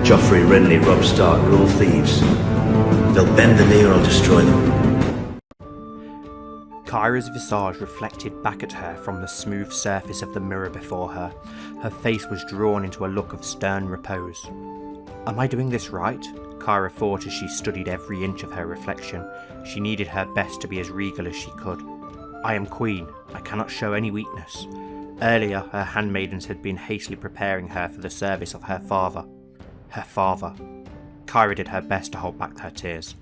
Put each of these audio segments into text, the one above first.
Joffrey, Renly, Robb Stark are all thieves. They'll bend the knee or I'll destroy them. Kyra's visage reflected back at her from the smooth surface of the mirror before her. Her face was drawn into a look of stern repose. Am I doing this right? Kyra thought as she studied every inch of her reflection. She needed her best to be as regal as she could. I am queen. I cannot show any weakness. Earlier, her handmaidens had been hastily preparing her for the service of her father. Her father. Kyra did her best to hold back her tears.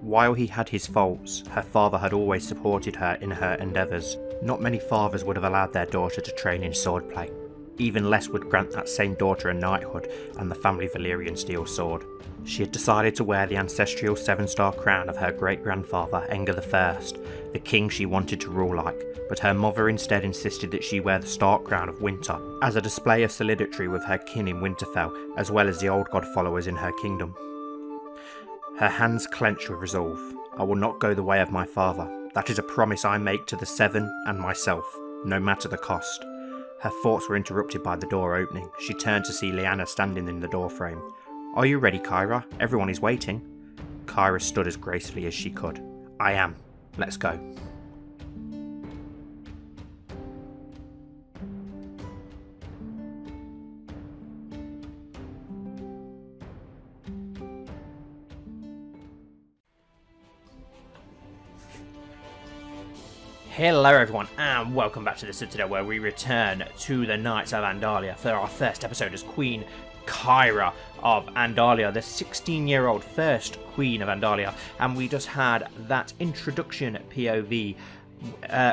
While he had his faults, her father had always supported her in her endeavours. Not many fathers would have allowed their daughter to train in swordplay. Even less would grant that same daughter a knighthood and the family Valyrian steel sword. She had decided to wear the ancestral seven-star crown of her great-grandfather, Enger I, the king she wanted to rule like, but her mother instead insisted that she wear the Stark crown of winter, as a display of solidarity with her kin in Winterfell, as well as the old god followers in her kingdom. Her hands clenched with resolve. I will not go the way of my father. That is a promise I make to the Seven and myself, no matter the cost. Her thoughts were interrupted by the door opening. She turned to see Lyanna standing in the doorframe. Are you ready, Kyra? Everyone is waiting. Kyra stood as gracefully as she could. I am. Let's go. Hello everyone and welcome back to the Citadel, where we return to the Knights of Andalia for our first episode as Queen Kyra of Andalia, the 16-year-old first Queen of Andalia, and we just had that introduction POV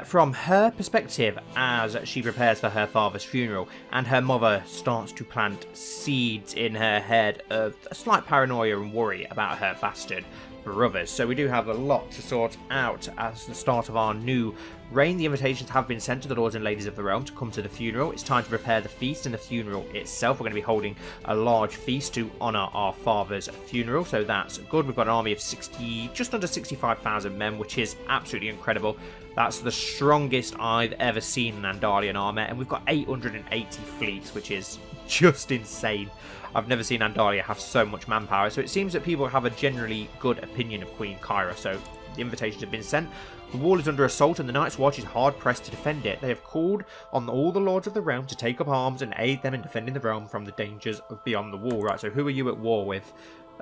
from her perspective as she prepares for her father's funeral, and her mother starts to plant seeds in her head of a slight paranoia and worry about her bastard brothers. So we do have a lot to sort out as the start of our new reign. The invitations have been sent to the lords and ladies of the realm to come to the funeral. It's time to prepare the feast and the funeral itself. We're going to be holding a large feast to honour our father's funeral, so that's good. We've got an army of just under 65,000 men, which is absolutely incredible. That's the strongest I've ever seen an Andalian army, and we've got 880 fleets, which is just insane. I've never seen Andalia have so much manpower, so it seems that people have a generally good opinion of Queen Kyra, so the invitations have been sent. The wall is under assault and the Night's Watch is hard-pressed to defend it. They have called on all the Lords of the Realm to take up arms and aid them in defending the realm from the dangers of beyond the wall. Right, so who are you at war with?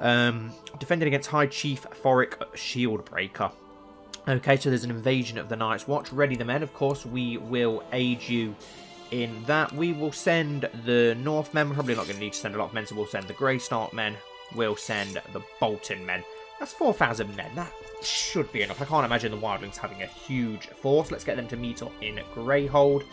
Defending against High Chief Thoric Shieldbreaker. Okay, so there's an invasion of the Night's Watch. Ready the men, of course, we will aid you in that. We will send the Northmen. We're probably not going to need to send a lot of men, so we'll send the Grey Stark men. We'll send the Bolton men. That's 4,000 men. That should be enough. I can't imagine the Wildlings having a huge force. Let's get them to meet up in Greyhold.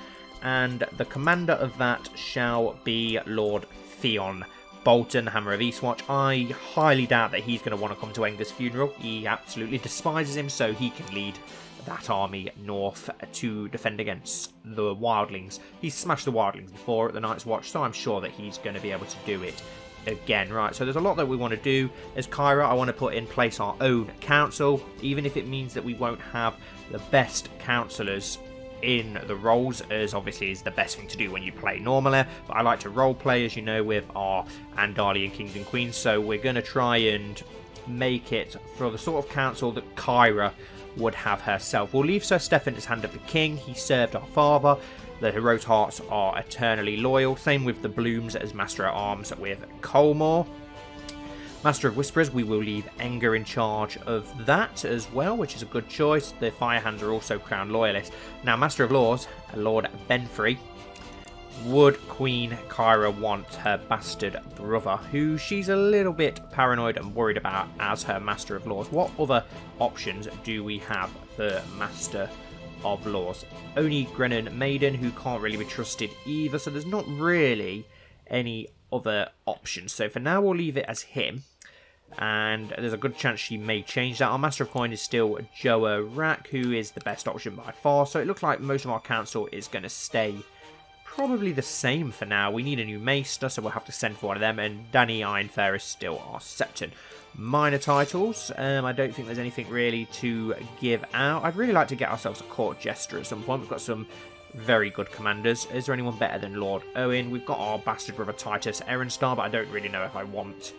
And the commander of that shall be Lord Theon Bolton, Hammer of Eastwatch. I highly doubt that he's going to want to come to Enger's funeral. He absolutely despises him, so he can lead that army north to defend against the Wildlings. He's smashed the Wildlings before at the Night's Watch, so I'm sure that he's going to be able to do it again. Right, so there's a lot that we want to do. As Kyra, I want to put in place our own council, even if it means that we won't have the best councillors in the roles, as obviously is the best thing to do when you play normally, but I like to role play, as you know, with our Andalian kings and queens, so we're going to try and make it for the sort of council that Kyra would have herself. We'll leave Sir Stefan as hand of the king. He served our father. The Heroes' Hearts are eternally loyal. Same with the Blooms as Master at Arms with Colmore. Master of Whisperers, we will leave Enger in charge of that as well, which is a good choice. The Firehands are also crowned loyalists. Now, Master of Laws, Lord Beenfree. Would Queen Kyra want her bastard brother, who she's a little bit paranoid and worried about as her Master of Laws? What other options do we have for Master of Laws? Only Grennan Maiden, who can't really be trusted either, so there's not really any other options. So for now, we'll leave it as him, and there's a good chance she may change that. Our Master of Coin is still Joa Rack, who is the best option by far, so it looks like most of our council is going to stay probably the same for now. We need a new Maester, so we'll have to send for one of them, and Danny Ironfair is still our Septon. Minor titles, I don't think there's anything really to give out. I'd really like to get ourselves a court jester at some point. We've got some Very good commanders. Is there anyone better than Lord Owen? We've got our bastard brother Titus Erenstar, but I don't really know if I want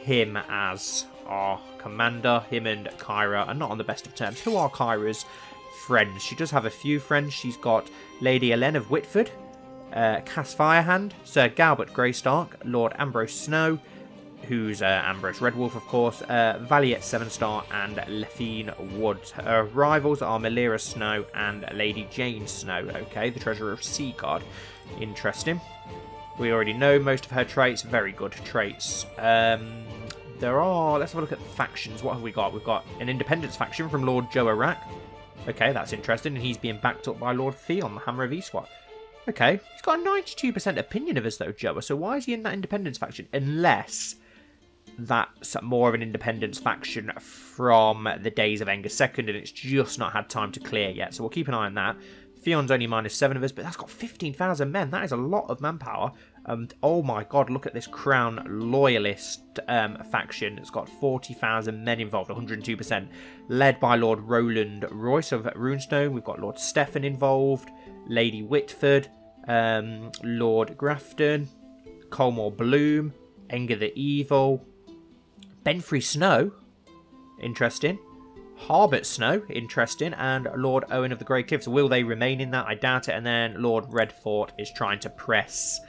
him as our commander. Him and Kyra are not on the best of terms. Who are Kyra's friends? She does have a few friends. She's got Lady Ellen of Whitford, Cass Firehand, Sir Galbert Greystark, Lord Ambrose Snow, who's Ambrose Redwolf, of course, Valiet Sevenstar, and Lefine Woods. Her rivals are Melira Snow and Lady Jane Snow. Okay, the Treasurer of Seacard. Interesting. We already know most of her traits. Very good traits. There are... Let's have a look at the factions. What have we got? We've got an independence faction from Lord Joe Arak. Okay, that's interesting. And he's being backed up by Lord Theon, the Hammer of Eastwatch. Okay, he's got a 92% opinion of us, though, Joe. So why is he in that independence faction? Unless that's more of an independence faction from the days of Enger II, and it's just not had time to clear yet. So we'll keep an eye on that. Theon's only -7 of us, but that's got 15,000 men. That is a lot of manpower. Oh my god, look at this Crown Loyalist faction. It's got 40,000 men involved, 102%. Led by Lord Roland Royce of Runestone. We've got Lord Stefan involved, Lady Whitford, Lord Grafton, Colmore Bloom, Enger the Evil, Beenfree Snow, interesting. Harbert Snow, interesting, and Lord Owen of the Grey Cliffs. Will they remain in that? I doubt it. And then Lord Redfort is trying to press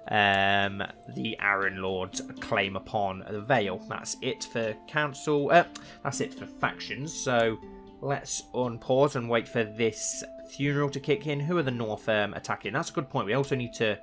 the Arryn Lord's claim upon the Vale. That's it for council. That's it for factions. So let's unpause and wait for this funeral to kick in. Who are the North attacking? That's a good point. We also need to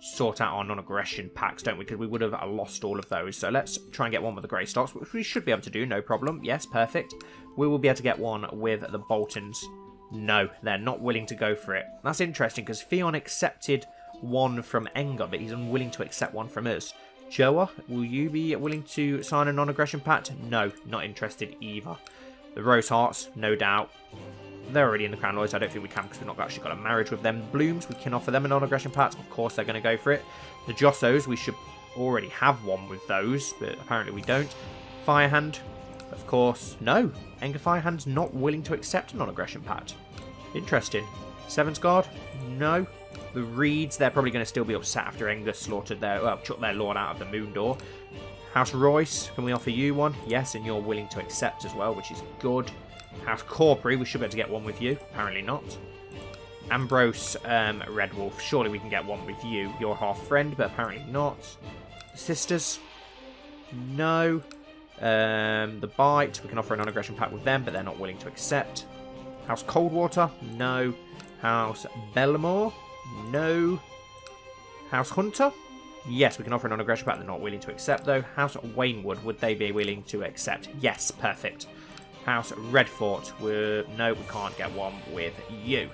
sort out our non-aggression pacts, don't we? Because we would have lost all of those. So let's try and get one with the Greystocks, which we should be able to do, no problem. Yes, perfect. We will be able to get one with the Boltons. No, they're not willing to go for it. That's interesting, because Theon accepted one from Enger, but he's unwilling to accept one from us. Joa, will you be willing to sign a non-aggression pact? No, not interested either. The Rose Hearts, no doubt. They're already in the Crown Lords. I don't think we can because we've not actually got a marriage with them. Blooms, we can offer them a non-aggression pact. Of course, they're going to go for it. The Jossos, we should already have one with those, but apparently we don't. Firehand, of course, no. Enger Firehand's not willing to accept a non-aggression pact. Interesting. Sevensguard, no. The Reeds, they're probably going to still be upset after Enger slaughtered their, well, chucked their lord out of the Moon Door. House Royce, can we offer you one? Yes, and you're willing to accept as well, which is good. House Corpory, we should be able to get one with you. Apparently not. Ambrose Redwolf, surely we can get one with you. You're half friend, but apparently not. The Sisters, no. The Bite, we can offer a non-aggression pact with them, but they're not willing to accept. House Coldwater, no. House Bellamore, no. House Hunter, yes, we can offer a non-aggression pact. They're not willing to accept, though. House Waynwood, would they be willing to accept? Yes, perfect. House Redfort, no, we can't get one with you.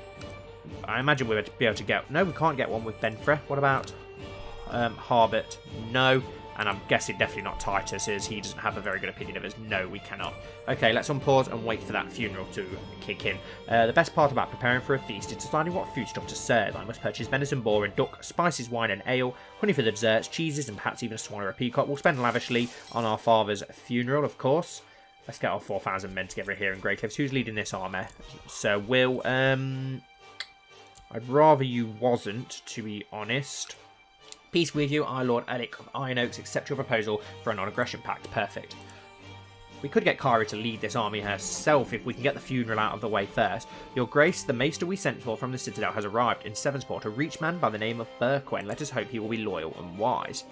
I imagine we'll be able to get... No, we can't get one with Beenfree. What about Harbert? No. And I'm guessing definitely not Titus, as he doesn't have a very good opinion of us. No, we cannot. Okay, let's unpause and wait for that funeral to kick in. The best part about preparing for a feast is deciding what foodstuff to serve. I must purchase venison, boar and duck, spices, wine and ale, honey for the desserts, cheeses and perhaps even a swan or a peacock. We'll spend lavishly on our father's funeral, of course. Let's get our 4,000 men together here in Grey Cliffs. Who's leading this army? Sir Will. I'd rather you wasn't, to be honest. Peace with you, our Lord Alec of Iron Oaks. Accept your proposal for a non-aggression pact. Perfect. We could get Kyra to lead this army herself if we can get the funeral out of the way first. Your Grace, the Maester we sent for from the Citadel has arrived in Sevensport, a reach man by the name of Berquin. Let us hope he will be loyal and wise.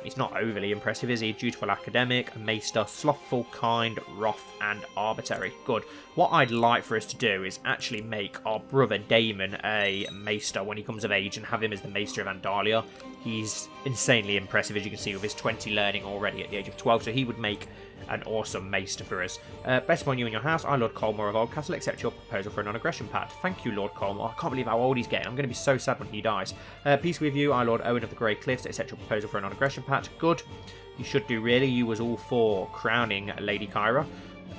He's not overly impressive, is he? Dutiful academic, a maester, slothful, kind, wrath, and arbitrary. Good. What I'd like for us to do is actually make our brother Daemon a maester when he comes of age and have him as the Maester of Andalia. He's insanely impressive, as you can see, with his 20 learning already at the age of 12, so he would make an awesome maester for us. Best upon you and your house, I, Lord Colmore of Oldcastle, accept your proposal for a non-aggression pact. Thank you, Lord Colmore. I can't believe how old he's getting. I'm going to be so sad when he dies. Peace with you, I, Lord Owen of the Grey Cliffs, accept your proposal for a non-aggression pact. Good. You should do, really. You was all for crowning Lady Kyra.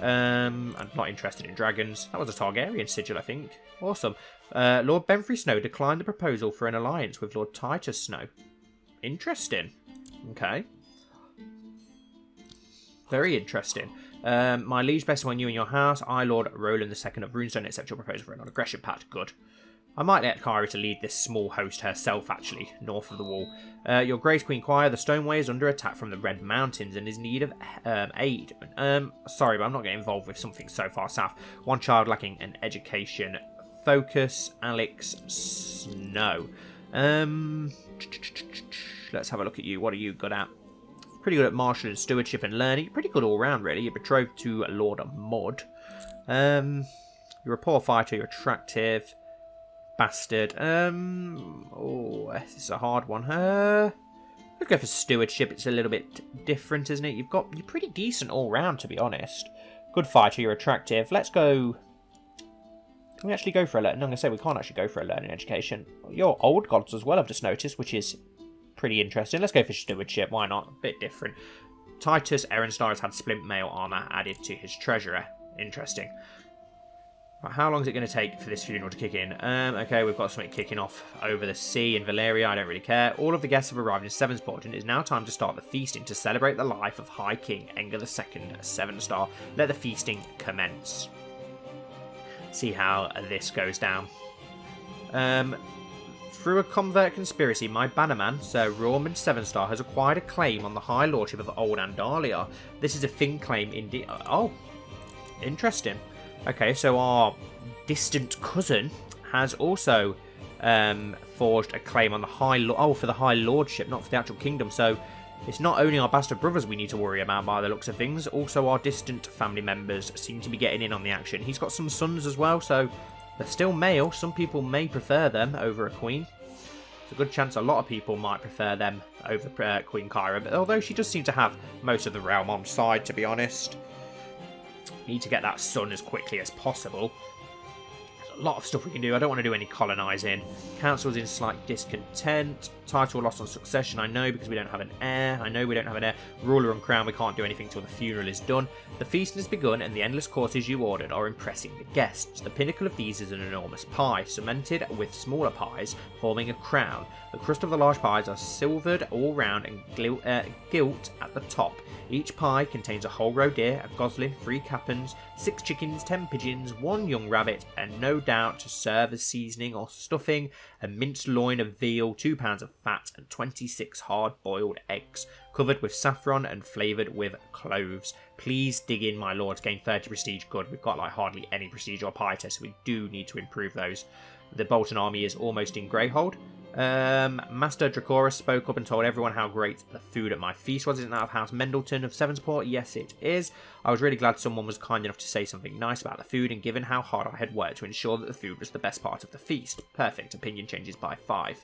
I'm not interested in dragons. That was a Targaryen sigil, I think. Awesome. Lord Beenfree Snow declined the proposal for an alliance with Lord Titus Snow. Interesting. Okay. Very interesting. My liege, best one you and your house. I, Lord Roland II of Runestone, accept your proposal for a non-aggression pact. Good. I might let Kyra to lead this small host herself, actually, north of the wall. Your Grace Queen Kyra, the Stoneway is under attack from the Red Mountains and is in need of aid. Sorry, but I'm not getting involved with something so far south. One child lacking an education. Focus, Alex Snow. Let's have a look at you. What are you good at? Pretty good at martial and stewardship and learning. Pretty good all round, really. You're betrothed to Lord Mud. You're a poor fighter. You're attractive. Bastard. Oh, this is a hard one. Let's go for stewardship. It's a little bit different, isn't it? You're pretty decent all round, to be honest. Good fighter. You're attractive. Let's go. Can we actually go for a learning? No, I'm going to say we can't actually go for a learning education. You're old gods as well, I've just noticed, which is pretty interesting. Let's go for stewardship. Why not? A bit different. Titus Erenstar has had splint mail armor added to his treasurer. Interesting. Right, how long is it going to take for this funeral to kick in? Okay, we've got something kicking off over the sea in Valyria. I don't really care. All of the guests have arrived in Sevensport, and it is now time to start the feasting to celebrate the life of High King Enger II, Sevenstar. Let the feasting commence. See how this goes down. Through a convert conspiracy, my bannerman, Sir Roman Sevenstar, has acquired a claim on the High Lordship of Old Andalia. This is a thin claim indeed. Oh, interesting. Okay, so our distant cousin has also forged a claim on the for the High Lordship, not for the actual kingdom. So it's not only our bastard brothers we need to worry about by the looks of things, also our distant family members seem to be getting in on the action. He's got some sons as well, so they're still male. Some people may prefer them over a queen. It's a good chance a lot of people might prefer them over Queen Kyra, but although she does seem to have most of the realm on side, to be honest. Need to get that son as quickly as possible. There's a lot of stuff we can do. I don't want to do any colonising. Council's in slight discontent. Title lost on succession, I know, because we don't have an heir. I know we don't have an heir. Ruler and crown, we can't do anything till the funeral is done. The feast has begun, and the endless courses you ordered are impressing the guests. The pinnacle of these is an enormous pie, cemented with smaller pies, forming a crown. The crust of the large pies are silvered all round and gilt at the top. Each pie contains a whole roe deer, a gosling, 3 capons, 6 chickens, 10 pigeons, 1 young rabbit, and no doubt to serve as seasoning or stuffing, a minced loin of veal, 2 pounds of fat, and 26 hard-boiled eggs, covered with saffron and flavoured with cloves. Please dig in, my lords. Gain 30 prestige. Good. We've got like hardly any prestige or piety, so we do need to improve those. The Bolton army is almost in Greyhold. Master Dracorus spoke up and told everyone how great the food at my feast was. Isn't that of House Mendleton of Sevensport? Yes, it is. I was really glad someone was kind enough to say something nice about the food, and given how hard I had worked to ensure that the food was the best part of the feast. Perfect. Opinion changes by 5.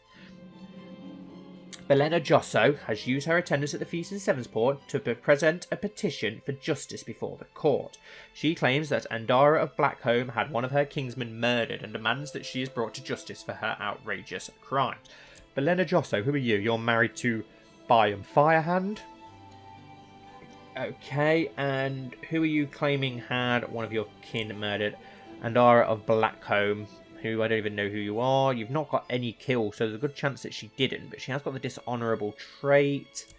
Belena Josso has used her attendance at the feast in Sevensport to present a petition for justice before the court. She claims that Andara of Blackholme had one of her kingsmen murdered and demands that she is brought to justice for her outrageous crimes. Belena Josso, who are you? You're married to Byam Firehand? Okay, and who are you claiming had one of your kin murdered? Andara of Blackholme, who I don't even know who you are. You've not got any kills, so there's a good chance that she didn't, but she has got the dishonourable trait.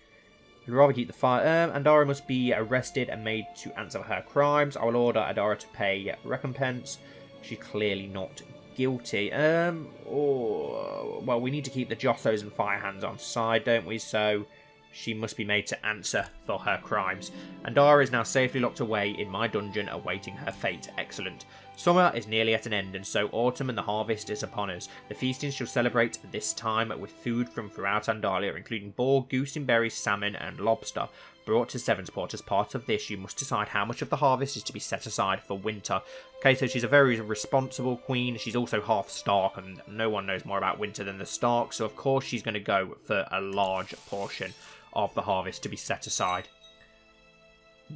I'd rather keep the fire. Andara must be arrested and made to answer for her crimes. I will order Andara to pay recompense. She's clearly not guilty. Well, we need to keep the Jossos and Firehands on side, don't we? So she must be made to answer for her crimes. Andara is now safely locked away in my dungeon, awaiting her fate. Excellent. Summer is nearly at an end, and so autumn and the harvest is upon us. The feasting shall celebrate this time with food from throughout Andalia, including boar, goose and berries, salmon, and lobster. Brought to Sevensport. As part of this, you must decide how much of the harvest is to be set aside for winter. Okay, so she's a very responsible queen. She's also half Stark, and no one knows more about winter than the Stark, so of course she's going to go for a large portion of the harvest to be set aside.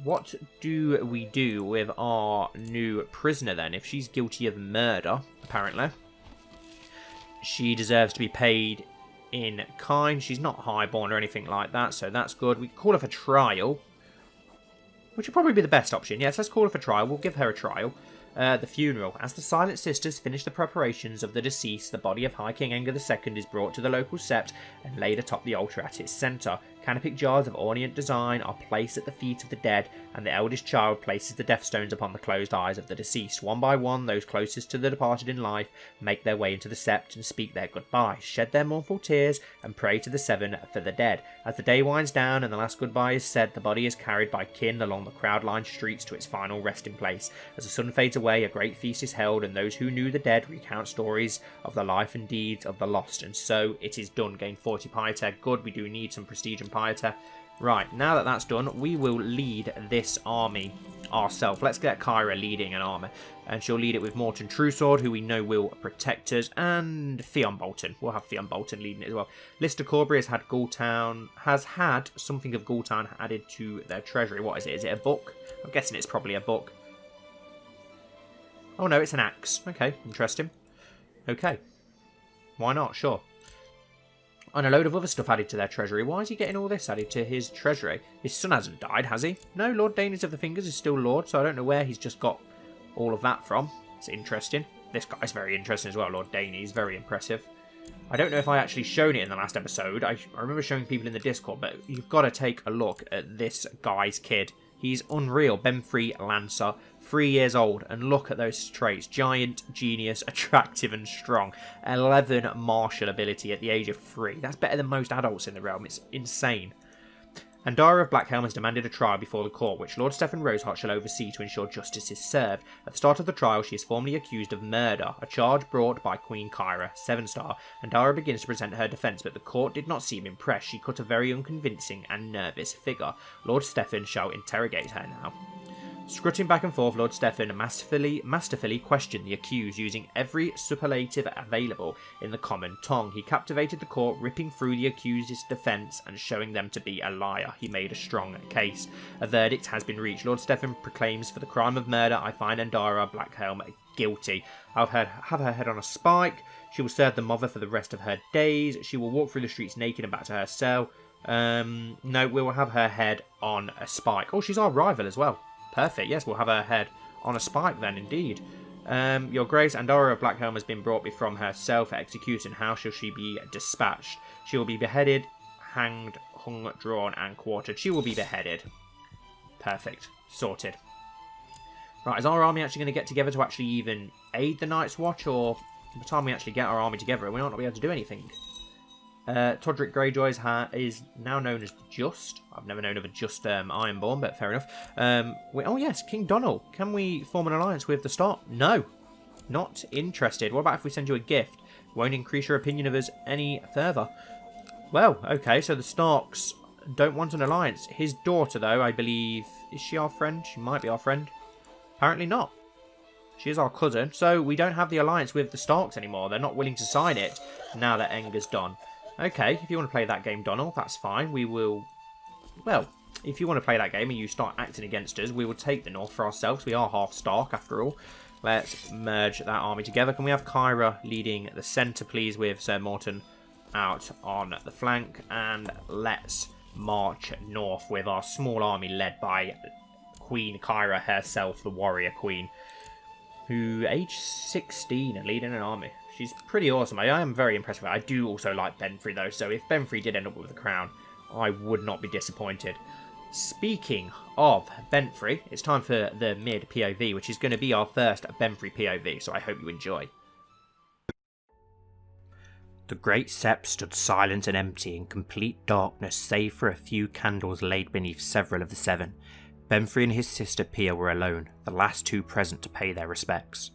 What do we do with our new prisoner then? If she's guilty of murder, apparently, she deserves to be paid in kind. She's not highborn or anything like that, so that's good. We call her for trial, which would probably be the best option. Yes, let's call her for trial. We'll give her a trial. The funeral. As the Silent Sisters finish the preparations of the deceased, the body of High King Enger II is brought to the local sept and laid atop the altar at its centre. Canopic jars of ornate design are placed at the feet of the dead, and the eldest child places the death stones upon the closed eyes of the deceased. One by one, those closest to the departed in life make their way into the sept and speak their goodbyes, shed their mournful tears, and pray to the seven for the dead. As the day winds down and the last goodbye is said, the body is carried by kin along the crowd-lined streets to its final resting place. As the sun fades away, a great feast is held, and those who knew the dead recount stories of the life and deeds of the lost. And so it is done. Gain 40 piety. Good, we do need some prestige and piety. Right, now that that's done, we will lead this army ourselves. Let's get Kyra leading an army, and she'll lead it with Morton Truesword, who we know will protect us, and Theon Bolton. We'll have Theon Bolton leading it as well. Lister Corbury has had something of Ghoultown added to their treasury. What is it? Is it a book? I'm guessing it's probably a book. Oh no, it's an axe. Okay, interesting. Okay, why not? Sure. And a load of other stuff added to their treasury. Why is he getting all this added to his treasury? His son hasn't died, has he? No, Lord Daynes of the Fingers is still Lord, so I don't know where he's just got all of that from. It's interesting. This guy's very interesting as well, Lord Daynes. Very impressive. I don't know if I actually shown it in the last episode. I remember showing people in the Discord, but you've got to take a look at this guy's kid. He's unreal. Beenfree Lancer, 3 years old, and look at those traits. Giant, genius, attractive and strong. 11 martial ability at the age of 3. That's better than most adults in the realm. It's insane. Andara of Blackhelm has demanded a trial before the court, which Lord Stefan Roseheart shall oversee to ensure justice is served. At the start of the trial, she is formally accused of murder, a charge brought by Queen Kyra Sevenstar. Andara begins to present her defence, but the court did not seem impressed. She cut a very unconvincing and nervous figure. Lord Stefan shall interrogate her now. Scrutting back and forth, Lord Stefan masterfully questioned the accused, using every superlative available in the common tongue. He captivated the court, ripping through the accused's defence and showing them to be a liar. He made a strong case. A verdict has been reached. Lord Stefan proclaims, for the crime of murder, I find Andara Blackhelm guilty. I'll have her head on a spike. She will serve the mother for the rest of her days. She will walk through the streets naked and back to her cell. No, we will have her head on a spike. Oh, she's our rival as well. Perfect, yes, we'll have her head on a spike then, indeed. Your Grace, Andara of Blackhelm has been brought from her cell for execution. How shall she be dispatched? She will be beheaded, hanged, hung, drawn, and quartered. She will be beheaded. Perfect. Sorted. Right, is our army actually going to get together to actually even aid the Night's Watch, or by the time we actually get our army together, we might not be able to do anything? Todrick Greyjoy is now known as the Just. I've never known of a Just Ironborn, but fair enough. Oh yes, King Donnel. Can we form an alliance with the Stark? No. Not interested. What about if we send you a gift? Won't increase your opinion of us any further. Well, okay, so the Starks don't want an alliance. His daughter, though, I believe... Is she our friend? She might be our friend. Apparently not. She is our cousin, so we don't have the alliance with the Starks anymore. They're not willing to sign it now that Enger's done. Okay, if you want to play that game, Donnel, that's fine. We will... Well, if you want to play that game and you start acting against us, we will take the North for ourselves. We are half Stark, after all. Let's merge that army together. Can we have Kyra leading the centre, please, with Sir Morton out on the flank? And let's march north with our small army led by Queen Kyra herself, the warrior queen, who aged 16 and leading an army. She's pretty awesome. I am very impressed with her. I do also like Beenfree, though, so if Beenfree did end up with the crown, I would not be disappointed. Speaking of Beenfree, it's time for the mid POV, which is going to be our first Beenfree POV, so I hope you enjoy. The great sept stood silent and empty in complete darkness, save for a few candles laid beneath several of the seven. Beenfree and his sister Pia were alone, the last two present to pay their respects.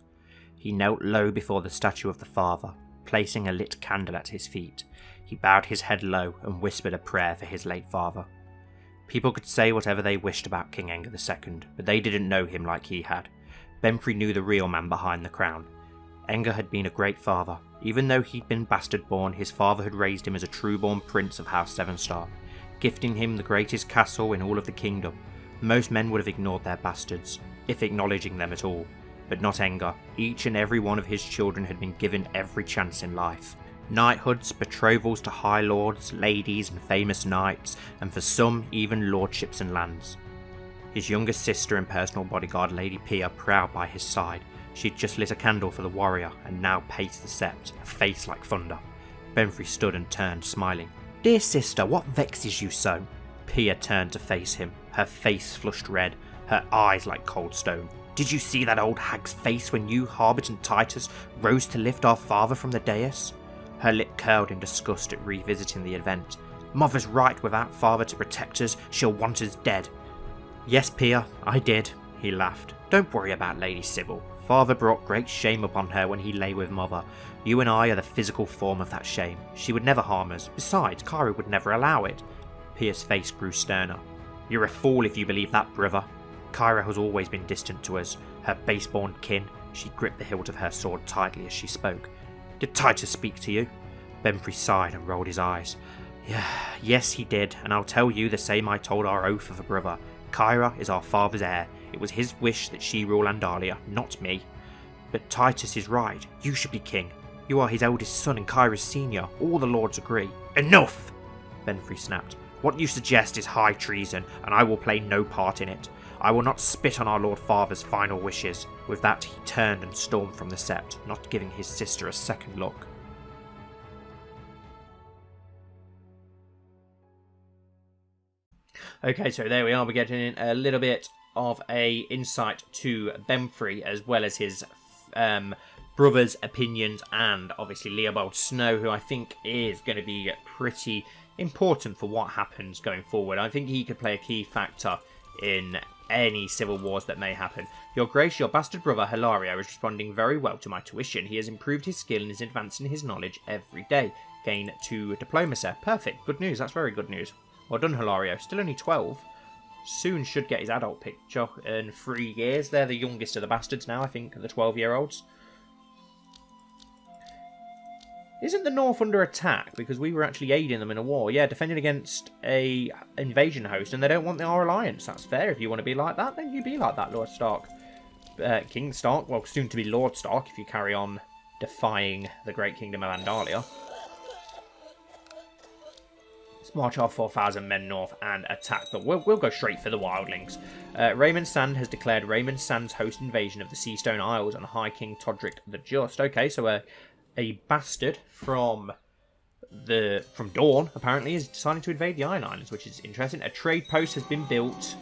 He knelt low before the statue of the father, placing a lit candle at his feet. He bowed his head low and whispered a prayer for his late father. People could say whatever they wished about King Enger II, but they didn't know him like he had. Beenfree knew the real man behind the crown. Enger had been a great father. Even though he'd been bastard-born, his father had raised him as a true-born prince of House Sevenstar, gifting him the greatest castle in all of the kingdom. Most men would have ignored their bastards, if acknowledging them at all. But not Enger. Each and every one of his children had been given every chance in life. Knighthoods, betrothals to high lords, ladies and famous knights, and for some even lordships and lands. His youngest sister and personal bodyguard Lady Pia proud by his side. She'd just lit a candle for the warrior and now paced the sept, a face like thunder. Beenfree stood and turned, smiling. Dear sister, what vexes you so? Pia turned to face him, her face flushed red, her eyes like cold stone. Did you see that old hag's face when you, Harbert and Titus, rose to lift our father from the dais? Her lip curled in disgust at revisiting the event. Mother's right, without father to protect us, she'll want us dead. Yes, Pia, I did, he laughed. Don't worry about Lady Sybil. Father brought great shame upon her when he lay with Mother. You and I are the physical form of that shame. She would never harm us. Besides, Kyra would never allow it. Pia's face grew sterner. You're a fool if you believe that, brother. Kyra has always been distant to us, her base-born kin. She gripped the hilt of her sword tightly as she spoke. Did Titus speak to you? Beenfree sighed and rolled his eyes. Yes, he did, and I'll tell you the same I told our oath of a brother. Kyra is our father's heir. It was his wish that she rule Andalia, not me. But Titus is right. You should be king. You are his eldest son and Kyra's senior. All the lords agree. Enough! Beenfree snapped. What you suggest is high treason, and I will play no part in it. I will not spit on our Lord Father's final wishes. With that, he turned and stormed from the sept, not giving his sister a second look. Okay, so there we are. We're getting a little bit of a insight to Beenfree, as well as his brother's opinions, and obviously Leopold Snow, who I think is going to be pretty important for what happens going forward. I think he could play a key factor in any civil wars that may happen. Your Grace, your bastard brother Hilario is responding very well to my tuition. He has improved his skill and is advancing his knowledge every day. Gain 2 diplomacy. Perfect. Good news. That's very good news. Well done, Hilario. Still only 12. Soon should get his adult picture in 3 years. They're the youngest of the bastards now, I think, the 12-year-olds. Isn't the North under attack? Because we were actually aiding them in a war. Yeah, defending against a invasion host, and they don't want our alliance. That's fair. If you want to be like that, then you be like that, Lord Stark. King Stark, well, soon to be Lord Stark, if you carry on defying the great kingdom of Andalia. Let's march our 4,000 men north and attack, but we'll go straight for the wildlings. Raymond Sand has declared Raymond Sand's host invasion of the Seastone Isles and High King Todrick the Just. Okay, so a bastard from Dawn, apparently, is deciding to invade the Iron Islands, which is interesting. A trade post has been built.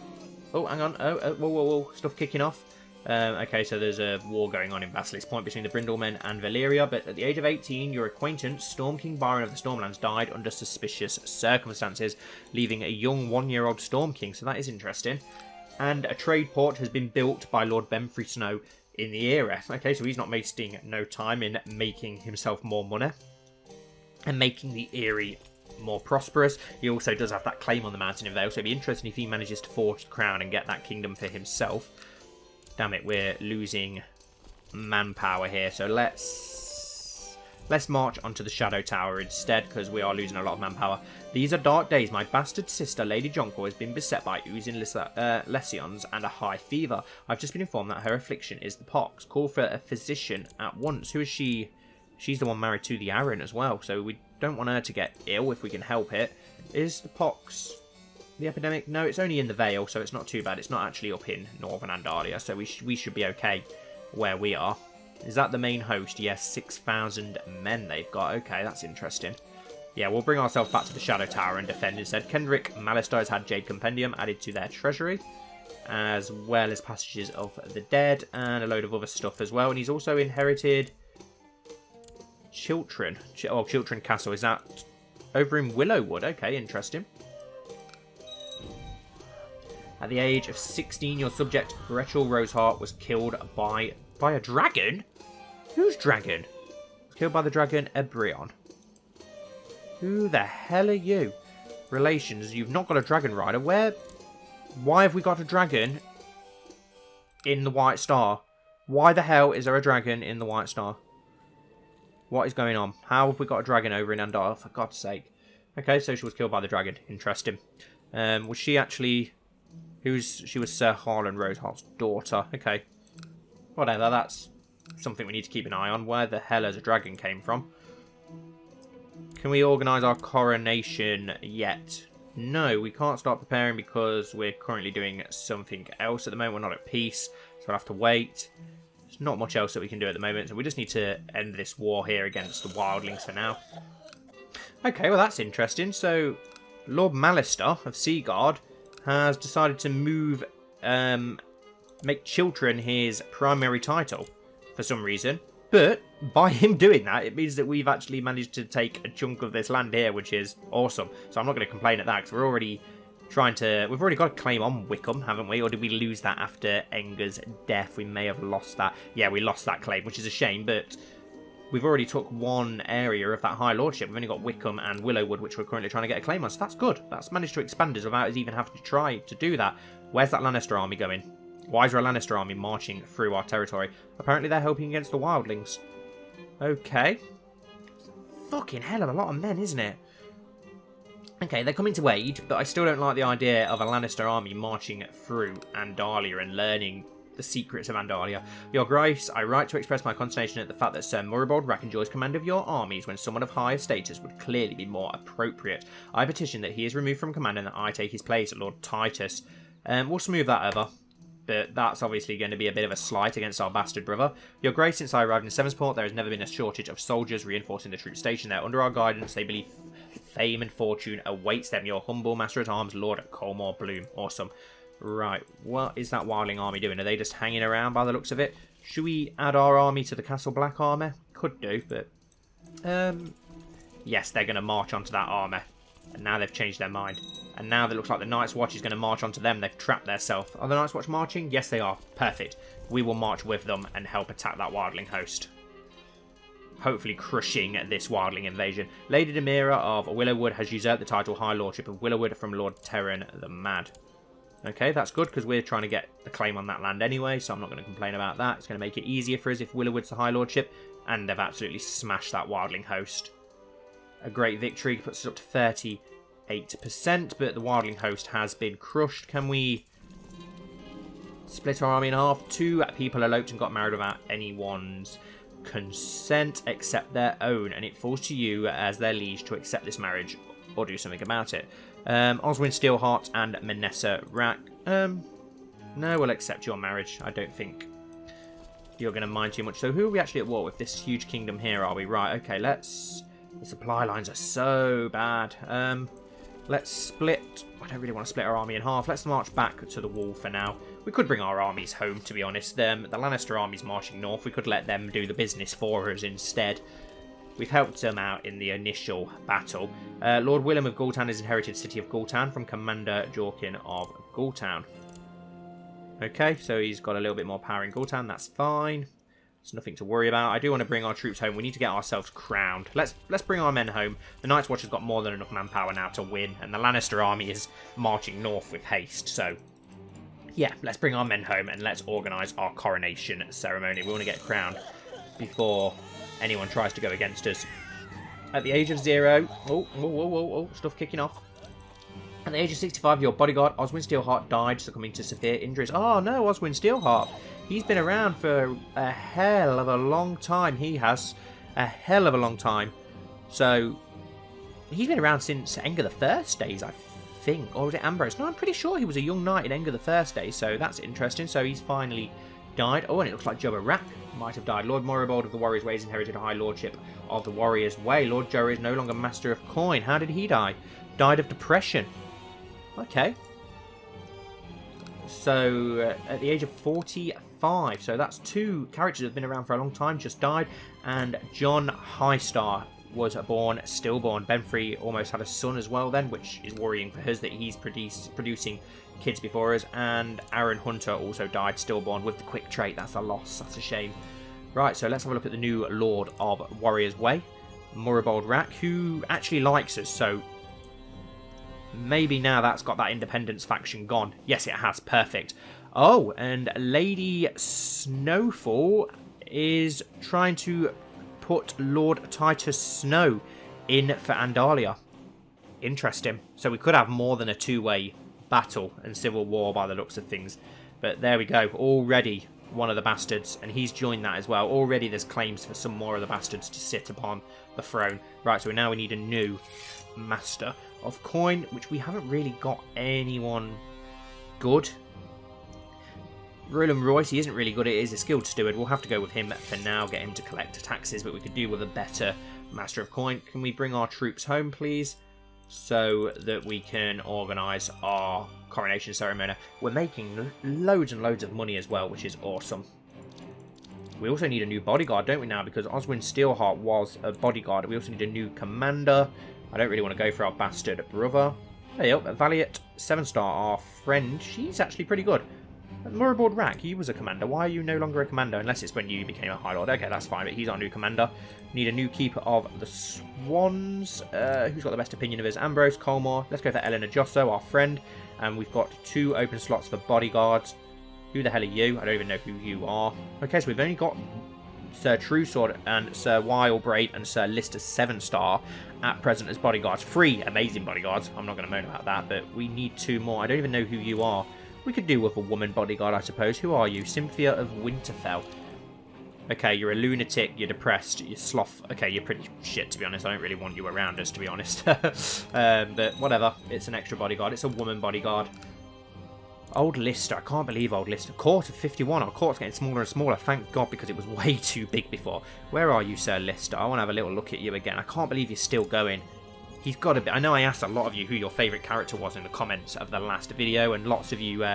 Oh, hang on. Whoa. Stuff kicking off. Okay, so there's a war going on in Basilisk Point between the Brindlemen and Valyria, but at the age of 18, your acquaintance, Storm King Byron of the Stormlands, died under suspicious circumstances, leaving a young 1-year-old Storm King, so that is interesting. And a trade port has been built by Lord Beenfree Snow in the era. Okay, so he's not wasting no time in making himself more money and making the Eyrie more prosperous. He also does have that claim on the Mountain of Vale, so it'd be interesting if he manages to forge the crown and get that kingdom for himself. Damn it, we're losing manpower here, so let's march onto the Shadow Tower instead, because we are losing a lot of manpower. These are dark days. My bastard sister, Lady Jonquil, has been beset by oozing lesions and a high fever. I've just been informed that her affliction is the pox. Call for a physician at once. Who is she? She's the one married to the Arryn as well, so we don't want her to get ill if we can help it. Is the pox the epidemic? No, it's only in the Vale, so it's not too bad. It's not actually up in northern Andalia, so we should be okay where we are. Is that the main host? Yes, 6,000 men they've got. Okay, that's interesting. Yeah, we'll bring ourselves back to the Shadow Tower and defend instead. Kendrick Malister has had Jade Compendium added to their treasury, as well as Passages of the Dead and a load of other stuff as well. And he's also inherited Chiltern. Chiltern Castle. Is that over in Willowwood? Okay, interesting. At the age of 16, your subject, Gretchel Roseheart, was killed by a dragon? Whose dragon? Was killed by the dragon Ebrion. Who the hell are you? Relations, you've not got a dragon rider. Why have we got a dragon in the White Star? Why the hell is there a dragon in the White Star? What is going on? How have we got a dragon over in Andal? For God's sake. Okay, so she was killed by the dragon. Interesting. Was she actually... She was Sir Harlan Roseheart's daughter. Okay. Whatever, that's something we need to keep an eye on. Where the hell has a dragon came from? Can we organise our coronation yet? No, we can't start preparing because we're currently doing something else at the moment. We're not at peace, so we'll have to wait. There's not much else that we can do at the moment, so we just need to end this war here against the wildlings for now. Okay, well that's interesting. So, Lord Mallister of Seaguard has decided to move, make Chiltern his primary title for some reason. But by him doing that, it means that we've actually managed to take a chunk of this land here, which is awesome. So I'm not going to complain at that, because we've already got a claim on Wickham, haven't we? Or did we lose that after Enger's death? We may have lost that. Yeah, we lost that claim, which is a shame, but we've already took one area of that High Lordship. We've only got Wickham and Willowwood, which we're currently trying to get a claim on, so that's good. That's managed to expand us without us even having to try to do that. Where's that Lannister army going? Why is there a Lannister army marching through our territory? Apparently they're helping against the wildlings. Okay. Fucking hell of a lot of men, isn't it? Okay, they're coming to aid, but I still don't like the idea of a Lannister army marching through Andalia and learning the secrets of Andalia. Your Grace, I write to express my consternation at the fact that Sir Moribald Rack enjoys command of your armies when someone of higher status would clearly be more appropriate. I petition that he is removed from command and that I take his place, Lord Titus. We'll smooth that over. But that's obviously going to be a bit of a slight against our bastard brother. Your Grace, since I arrived in Sevensport, there has never been a shortage of soldiers reinforcing the troops stationed there. Under our guidance, they believe fame and fortune awaits them. Your humble Master-at-Arms, Lord Colmore Bloom. Awesome. Right, what is that wildling army doing? Are they just hanging around by the looks of it? Should we add our army to the Castle Black army? Could do, but... yes, they're going to march onto that army. And now they've changed their mind. And now it looks like the Night's Watch is going to march onto them. They've trapped themselves. Are the Night's Watch marching? Yes, they are. Perfect. We will march with them and help attack that wildling host. Hopefully crushing this wildling invasion. Lady Demira of Willowwood has usurped the title High Lordship of Willowwood from Lord Terran the Mad. Okay, that's good, because we're trying to get the claim on that land anyway, so I'm not going to complain about that. It's going to make it easier for us if Willowwood's the High Lordship. And they've absolutely smashed that wildling host. A great victory, puts us up to 38%, but the wildling host has been crushed. Can we split our army in half? 2 people eloped and got married without anyone's consent except their own, and it falls to you as their liege to accept this marriage or do something about it. Oswin Steelheart and Manessa Rack. No, we'll accept your marriage. I don't think you're going to mind too much. So who are we actually at war with? This huge kingdom here, are we? Right, okay, let's... The supply lines are so bad. Let's split... I don't really want to split our army in half. Let's march back to the wall for now. We could bring our armies home, to be honest. The Lannister army's marching north. We could let them do the business for us instead. We've helped them out in the initial battle. Lord Willem of Gultown has inherited City of Gultown from Commander Jorkin of Gultown. Okay, so he's got a little bit more power in Gultown. That's fine. It's nothing to worry about. I do want to bring our troops home. We need to get ourselves crowned. Let's bring our men home. The Night's Watch has got more than enough manpower now to win, and the Lannister army is marching north with haste. So, yeah, let's bring our men home and let's organise our coronation ceremony. We want to get crowned before anyone tries to go against us. At the age of 0... Oh, stuff kicking off. At the age of 65, your bodyguard, Oswin Steelheart, died, succumbing to severe injuries. Oh, no, Oswin Steelheart. He's been around for a hell of a long time. He has. A hell of a long time. So, he's been around since Enger the First days, I think. Or was it Ambrose? No, I'm pretty sure he was a young knight in Enger the First days, so that's interesting. So, he's finally died. Oh, and it looks like Jobber Rack might have died. Lord Moribald of the Warriors' Ways inherited a high lordship of the Warriors' Way. Lord Jory is no longer Master of Coin. How did he die? Died of depression. Okay. So, at the age of 45, so that's 2 characters that have been around for a long time, just died. And John Highstar was born stillborn. Beenfree almost had a son as well then, which is worrying for us that he's producing kids before us. And Aaron Hunter also died stillborn with the quick trait. That's a loss. That's a shame. Right, so let's have a look at the new Lord of Warriors' Way, Moribald Rack, who actually likes us, so maybe now that's got that independence faction gone. Yes, it has. Perfect. Oh, and Lady Snowfall is trying to put Lord Titus Snow in for Andalia. Interesting. So we could have more than a 2-way battle and civil war by the looks of things. But there we go. Already one of the bastards, and he's joined that as well. Already there's claims for some more of the bastards to sit upon the throne. Right, so now we need a new Master of Coin, which we haven't really got anyone good. Roland Royce, he isn't really good. It is a skilled steward. We'll have to go with him for now, get him to collect taxes, but we could do with a better Master of Coin. Can we bring our troops home, please? So that we can organise our coronation ceremony. We're making loads and loads of money as well, which is awesome. We also need a new bodyguard, don't we now? Because Oswin Steelheart was a bodyguard. We also need a new commander. I don't really want to go for our bastard brother. Hey up, Valiant Sevenstar, our friend. She's actually pretty good. Moribord Rack, he was a commander. Why are you no longer a commander? Unless it's when you became a High Lord. Okay, that's fine, but he's our new commander. Need a new keeper of the Swans. Who's got the best opinion of us? Ambrose, Colmore. Let's go for Eleanor Josso, our friend. And we've got 2 open slots for bodyguards. Who the hell are you? I don't even know who you are. Okay, so we've only got Sir Truesword and Sir Wildbrave and Sir Lister Sevenstar at present as bodyguards. 3 amazing bodyguards. I'm not going to moan about that, but we need 2 more. I don't even know who you are. We could do with a woman bodyguard, I suppose. Who are you? Cynthia of Winterfell. Okay, you're a lunatic, you're depressed, you're sloth. Okay, you're pretty shit, to be honest. I don't really want you around us, to be honest. But whatever. It's an extra bodyguard. It's a woman bodyguard. Old Lister. I can't believe Old Lister. Court of 51. Our court's getting smaller and smaller. Thank God, because it was way too big before. Where are you, Sir Lister? I want to have a little look at you again. I can't believe you're still going. He's got to be. I know I asked a lot of you who your favourite character was in the comments of the last video, and lots of you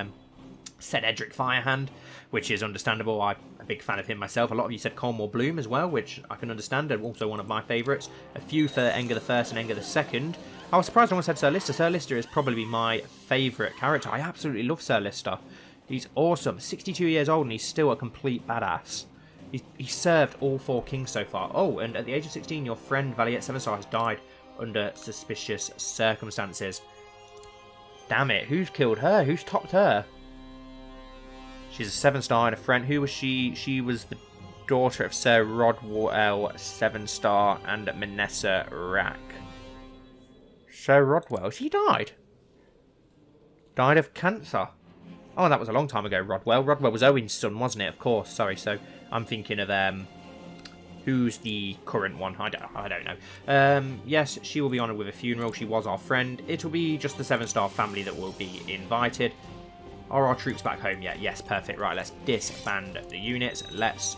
said Edric Firehand, which is understandable. I'm a big fan of him myself. A lot of you said Colmore Bloom as well, which I can understand, and also one of my favourites. A few for Enger the First and Enger the Second. I was surprised no one said Sir Lister. Sir Lister is probably my favourite character. I absolutely love Sir Lister. He's awesome. 62 years old and he's still a complete badass. He served all 4 kings so far. Oh, and at the age of 16, your friend Valiant Sevenstar has died under suspicious circumstances. Damn it, who's killed her? Who's topped her? She's a 7-star and a friend. Who was she? She was the daughter of Sir Rodwell Sevenstar and Manessa Rack. Sir Rodwell? She died? Died of cancer. Oh, that was a long time ago, Rodwell. Rodwell was Owen's son, wasn't it? Of course, sorry. So I'm thinking of who's the current one? I don't know. Yes, she will be honoured with a funeral. She was our friend. It'll be just the 7-star family that will be invited. Are our troops back home yet? Yes, perfect. Right, let's disband the units. Let's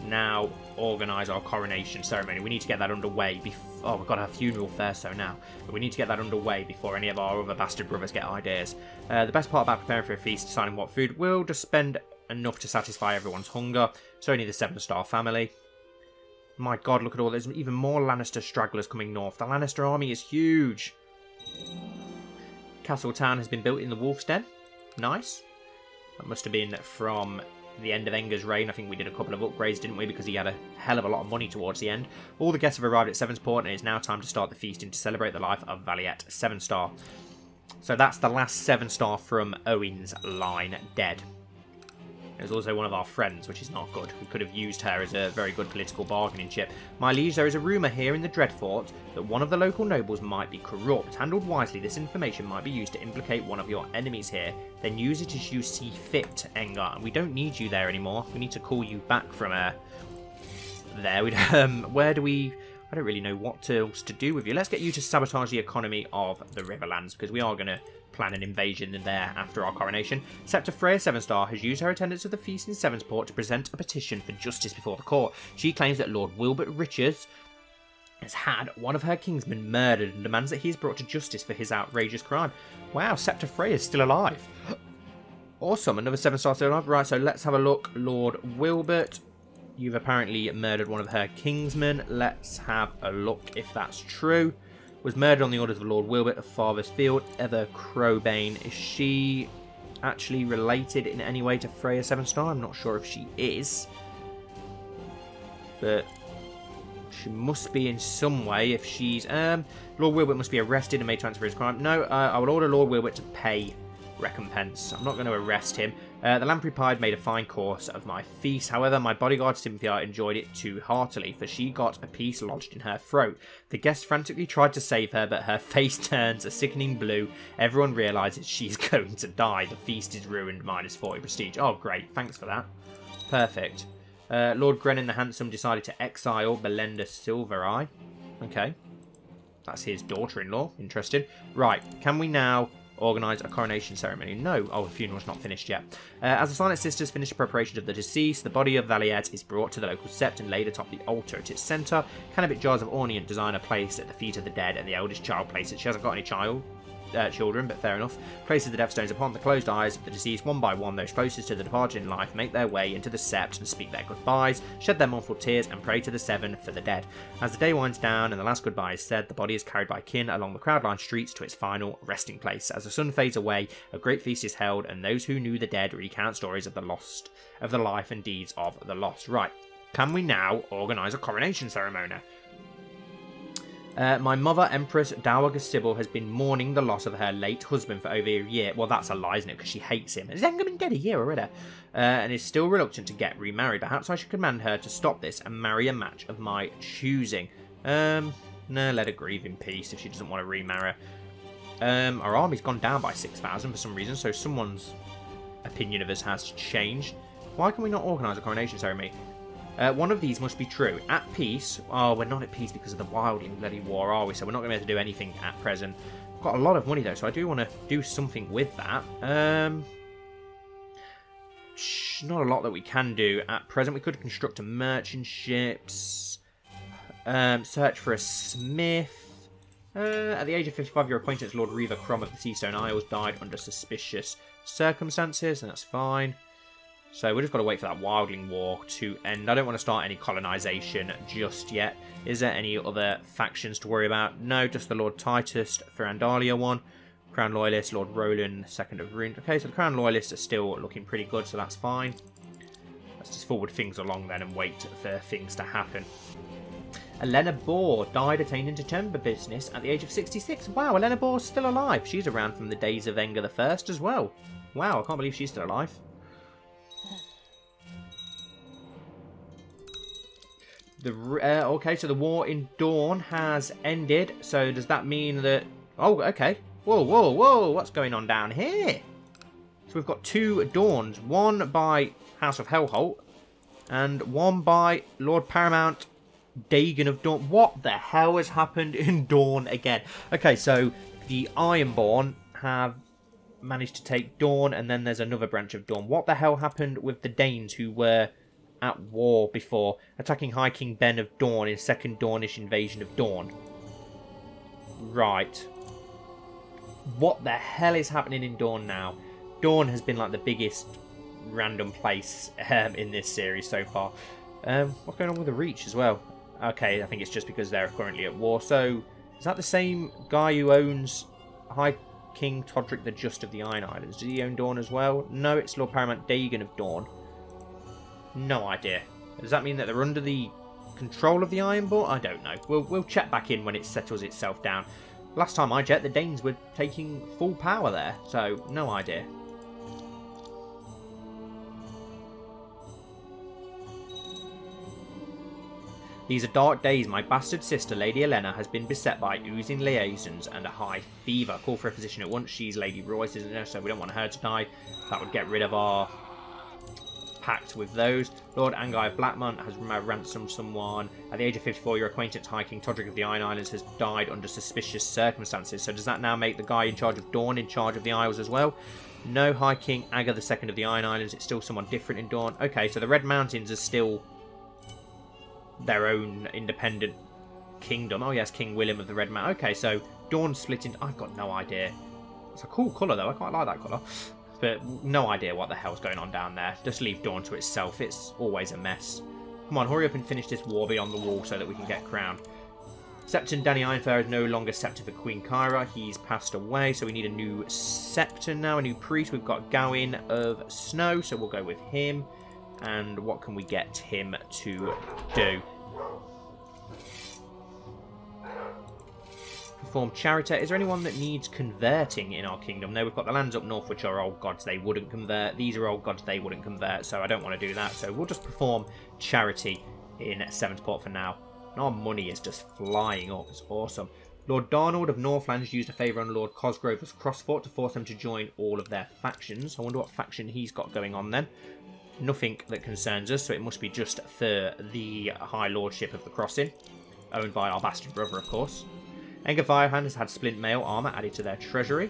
now organise our coronation ceremony. We need to get that underway before... Oh, we've got our funeral first, so now. But we need to get that underway before any of our other bastard brothers get ideas. The best part about preparing for a feast, deciding what food, we'll just spend enough to satisfy everyone's hunger. It's only the 7-star family. My God, look at all. There's even more Lannister stragglers coming north. The Lannister army is huge. Castle Town has been built in the Wolf's Den. Nice. That must have been from the end of Enger's reign. I think we did a couple of upgrades, didn't we? Because he had a hell of a lot of money towards the end. All the guests have arrived at Sevensport, and it's now time to start the feasting to celebrate the life of Valiant Sevenstar. So that's the last 7-star from Owen's line dead. There's also one of our friends, which is not good. We could have used her as a very good political bargaining chip. My liege, there is a rumour here in the Dreadfort that one of the local nobles might be corrupt. Handled wisely, this information might be used to implicate one of your enemies here. Then use it as you see fit, Enger. And we don't need you there anymore. We need to call you back from there. Where do we... I don't really know what else to do with you. Let's get you to sabotage the economy of the Riverlands, because we are going to plan an invasion in there after our coronation. Scepter Freya Sevenstar has used her attendance at the feast in Sevensport to present a petition for justice before the court. She claims that Lord Wilbert Richards has had one of her kingsmen murdered and demands that he is brought to justice for his outrageous crime. Wow, Scepter Freya is still alive. Awesome, another 7-star still alive. Right, so let's have a look. Lord Wilbert, you've apparently murdered one of her kingsmen. Let's have a look if that's true. Was murdered on the orders of Lord Wilbert of Farthest Field, Ever Crowbane. Is she actually related in any way to Freya Sevenstar? I'm not sure if she is. But she must be in some way if she's... Lord Wilbert must be arrested and made to answer for his crime. No, I will order Lord Wilbert to pay recompense. I'm not going to arrest him. The lamprey pied made a fine course of my feast. However, my bodyguard Cynthia enjoyed it too heartily, for she got a piece lodged in her throat. The guests frantically tried to save her, but her face turns a sickening blue. Everyone realises she's going to die. The feast is ruined, minus 40 prestige. Oh, great. Thanks for that. Perfect. Lord Grennan the Handsome decided to exile Belenda Silvereye. Okay. That's his daughter-in-law. Interesting. Right. Can we now organise a coronation ceremony. No. Oh, the funeral's not finished yet. As the Silent Sisters finish the preparations of the deceased, the body of Valiet is brought to the local sept and laid atop the altar at its centre. Cannabis jars of ornament design are placed at the feet of the dead, and the eldest child places. She hasn't got any children, but fair enough. Places the deathstones upon the closed eyes of the deceased one by one. Those closest to the departed in life make their way into the sept and speak their goodbyes, shed their mournful tears, and pray to the seven for the dead. As the day winds down and the last goodbye is said, the body is carried by kin along the crowd-lined streets to its final resting place. As the sun fades away, a great feast is held, and those who knew the dead recount stories of the lost, of the life and deeds of the lost. Right, can we now organise a coronation ceremony? My mother, Empress Dowager Sybil, has been mourning the loss of her late husband for over a year. Well, that's a lie, isn't it? Because she hates him. Has Enger been dead a year already? And is still reluctant to get remarried. Perhaps I should command her to stop this and marry a match of my choosing. No, let her grieve in peace if she doesn't want to remarry. Our army's gone down by 6,000 for some reason, so someone's opinion of us has changed. Why can we not organise a coronation ceremony? One of these must be true. At peace. Oh, we're not at peace because of the wildling bloody war, are we? So we're not going to be able to do anything at present. We've got a lot of money, though, so I do want to do something with that. Not a lot that we can do at present. We could construct a merchant ships. Search for a smith. At the age of 55, your acquaintance Lord Reaver Crom of the Seastone Isles died under suspicious circumstances, and that's fine. So we've just got to wait for that wildling war to end. I don't want to start any colonisation just yet. Is there any other factions to worry about? No, just the Lord Titus for Andalia one. Crown Loyalist, Lord Roland, 2nd of Rune. Okay, so the Crown Loyalists are still looking pretty good, so that's fine. Let's just forward things along then and wait for things to happen. Elena Boar died attaining to timber business at the age of 66. Wow, Elena Boar's still alive. She's around from the days of Enger the First as well. Wow, I can't believe she's still alive. Okay, so the war in Dawn has ended. So does that mean that... Oh, okay. Whoa, whoa, whoa. What's going on down here? So we've got 2 Dawns. One by House of Hellholt. And one by Lord Paramount Dagon of Dawn. What the hell has happened in Dawn again? Okay, so the Ironborn have managed to take Dawn. And then there's another branch of Dawn. What the hell happened with the Daynes who were... at war before, attacking High King Ben of Dawn in Second Dawnish Invasion of Dawn? Right. What the hell is happening in Dawn now? Dawn has been like the biggest random place in this series so far. What's going on with the Reach as well? Okay, I think it's just because they're currently at war. So, is that the same guy who owns High King Todrick the Just of the Iron Islands? Does he own Dawn as well? No, it's Lord Paramount Dagon of Dawn. No idea. Does that mean that they're under the control of the Ironborn? I don't know. We'll check back in when it settles itself down. Last time I checked, the Daynes were taking full power there, so no idea. These are dark days. My bastard sister, Lady Elena, has been beset by oozing liaisons and a high fever. Call for a physician at once. She's Lady Royce, isn't her? So we don't want her to die. That would get rid of our pact with those. Lord Angai of Blackmont has ransomed someone. At the age of 54, your acquaintance High King Todrick of the Iron Islands has died under suspicious circumstances. So does that now make the guy in charge of Dawn in charge of the Isles as well? No, High King Aga II of the Iron Islands. It's still someone different in Dawn. Okay, so the Red Mountains are still their own independent kingdom. Oh yes, King William of the Red Mountain. Okay, so Dawn split into... I've got no idea. It's a cool colour though. I quite like that colour. But no idea what the hell's going on down there. Just leave Dawn to itself. It's always a mess. Come on, hurry up and finish this war beyond the wall so that we can get crowned. Septon Danny Ironfair is no longer scepter for Queen Kyra. He's passed away, so we need a new scepter now, a new priest. We've got Gawain of Snow, so we'll go with him. And what can we get him to do? Perform charity. Is there anyone that needs converting in our kingdom? No, we've got the lands up north, which are old gods they wouldn't convert. These are old gods they wouldn't convert, so I don't want to do that. So we'll just perform charity in Sevenstar for now. And our money is just flying up. It's awesome. Lord Darnold of Northlands used a favour on Lord Cosgrove's Crossfort to force them to join all of their factions. I wonder what faction he's got going on then. Nothing that concerns us, so it must be just for the High Lordship of the Crossing, owned by our bastard brother, of course. Enger Firehand has had splint mail armour added to their treasury.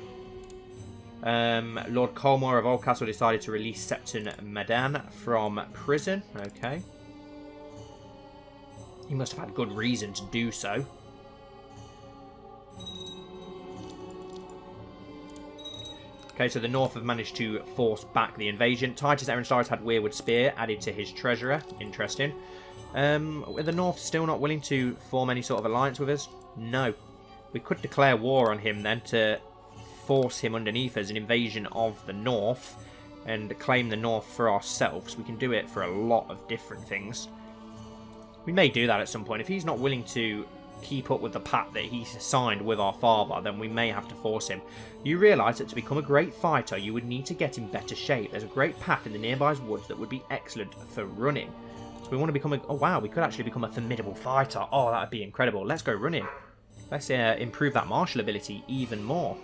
Lord Colmore of Oldcastle decided to release Septon Madan from prison. Okay. He must have had good reason to do so. Okay, so the North have managed to force back the invasion. Titus Erenstar has had Weirwood Spear added to his treasurer. Interesting. Are the North still not willing to form any sort of alliance with us? No. We could declare war on him then to force him underneath us, an invasion of the North, and claim the North for ourselves. We can do it for a lot of different things. We may do that at some point. If he's not willing to keep up with the pact that he signed with our father, then we may have to force him. You realise that to become a great fighter, you would need to get in better shape. There's a great path in the nearby woods that would be excellent for running. So we want to become a... Oh, wow, we could actually become a formidable fighter. Oh, that would be incredible. Let's go running. Let's improve that martial ability even more.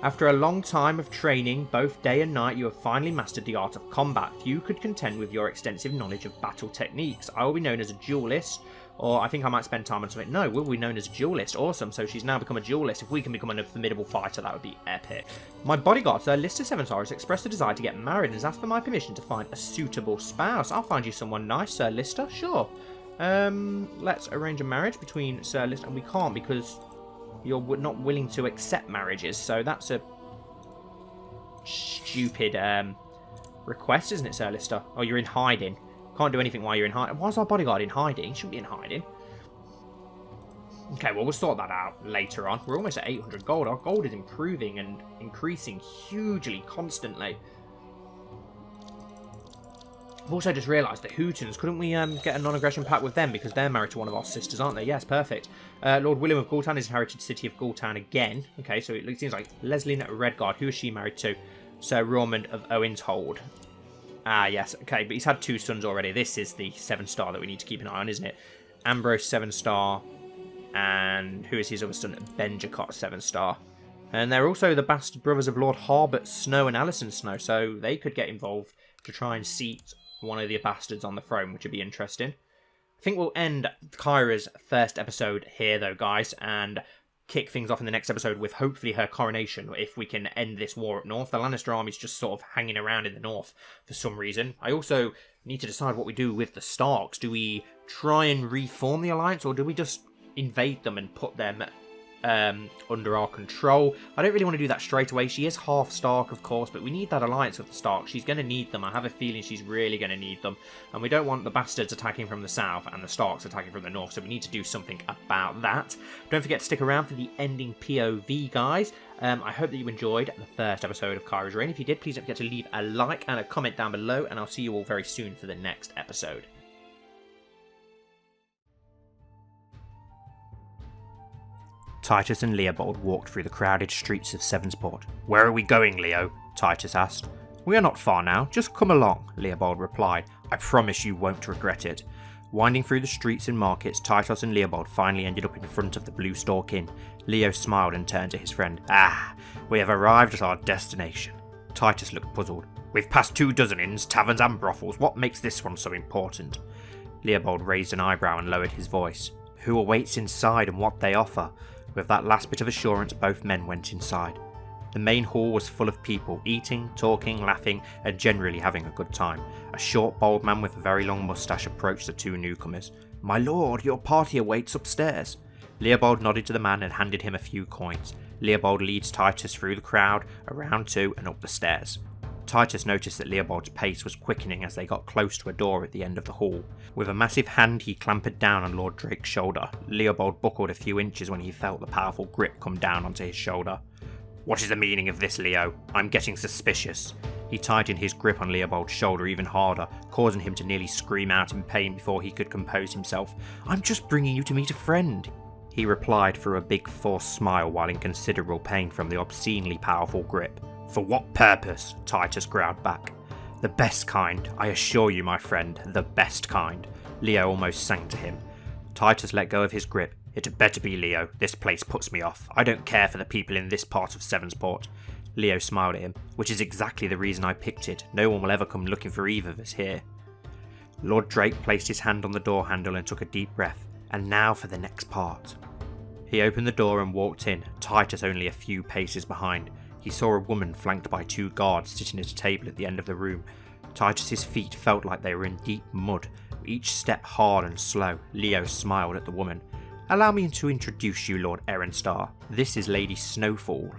After a long time of training, both day and night, you have finally mastered the art of combat. Few could contend with your extensive knowledge of battle techniques. I will be known as a duelist, or I think I might spend time on something. No, we'll be known as a duelist. Awesome, so she's now become a duelist. If we can become a formidable fighter, that would be epic. My bodyguard, Sir Lister Sevenstar, has expressed a desire to get married and has asked for my permission to find a suitable spouse. I'll find you someone nice, Sir Lister, sure. Let's arrange a marriage between Sir Lister, and we can't because you're not willing to accept marriages, so that's a stupid request, isn't it, Sir Lister? Oh, you're in hiding. Can't do anything while you're in hiding. Why is our bodyguard in hiding? He shouldn't be in hiding. Okay, well, we'll sort that out later on. We're almost at 800 gold. Our gold is improving and increasing hugely, constantly. I've also just realised that Hootons, couldn't we get a non-aggression pact with them because they're married to one of our sisters, aren't they? Yes, perfect. Lord William of Gultan has inherited the city of Gultan again. Okay, so it seems like Leslyn Redguard. Who is she married to? Sir Raymond of Owenshold. Ah, yes. Okay, but he's had 2 sons already. This is the 7-star that we need to keep an eye on, isn't it? Ambrose 7-star. And who is his other son? Benjacott 7-star. And they're also the bastard brothers of Lord Harbert Snow and Alison Snow, so they could get involved to try and seat one of the bastards on the throne, which would be interesting. I think we'll end Kyra's first episode here, though, guys, and kick things off in the next episode with hopefully her coronation, if we can end this war up north. The Lannister army's just sort of hanging around in the north for some reason. I also need to decide what we do with the Starks. Do we try and reform the alliance, or do we just invade them and put them under our control? I don't really want to do that straight away. She is half Stark, of course, but we need that alliance with the Stark. She's going to need them. I have a feeling she's really going to need them, and we don't want the bastards attacking from the south and the Starks attacking from the north, so we need to do something about that. Don't forget to stick around for the ending POV, guys. I hope that you enjoyed the first episode of Kyra's Reign. If you did, please don't forget to leave a like and a comment down below, and I'll see you all very soon for the next episode. Titus and Leopold walked through the crowded streets of Sevensport. "Where are we going, Leo?" Titus asked. "We are not far now, just come along," Leopold replied. "I promise you won't regret it." Winding through the streets and markets, Titus and Leopold finally ended up in front of the Blue Stork Inn. Leo smiled and turned to his friend. "Ah, we have arrived at our destination." Titus looked puzzled. "We've passed 24 inns, taverns and brothels. What makes this one so important?" Leopold raised an eyebrow and lowered his voice. "Who awaits inside and what they offer?" With that last bit of assurance, both men went inside. The main hall was full of people, eating, talking, laughing, and generally having a good time. A short, bald man with a very long moustache approached the 2 newcomers. "My lord, your party awaits upstairs." Leopold nodded to the man and handed him a few coins. Leopold leads Titus through the crowd, around 2, and up the stairs. Titus noticed that Leopold's pace was quickening as they got close to a door at the end of the hall. With a massive hand he clampered down on Lord Drake's shoulder. Leopold buckled a few inches when he felt the powerful grip come down onto his shoulder. "What is the meaning of this, Leo? I'm getting suspicious." He tightened his grip on Leopold's shoulder even harder, causing him to nearly scream out in pain before he could compose himself. "I'm just bringing you to meet a friend," he replied through a big forced smile while in considerable pain from the obscenely powerful grip. "For what purpose?" Titus growled back. "The best kind, I assure you, my friend, the best kind." Leo almost sang to him. Titus let go of his grip. "It had better be, Leo. This place puts me off. I don't care for the people in this part of Sevensport." Leo smiled at him. "Which is exactly the reason I picked it. No one will ever come looking for either of us here." Lord Drake placed his hand on the door handle and took a deep breath. "And now for the next part." He opened the door and walked in, Titus only a few paces behind. He saw a woman flanked by 2 guards sitting at a table at the end of the room. Titus's feet felt like they were in deep mud, each step hard and slow. Leo smiled at the woman. "Allow me to introduce you, Lord Erenstar. This is Lady Snowfall."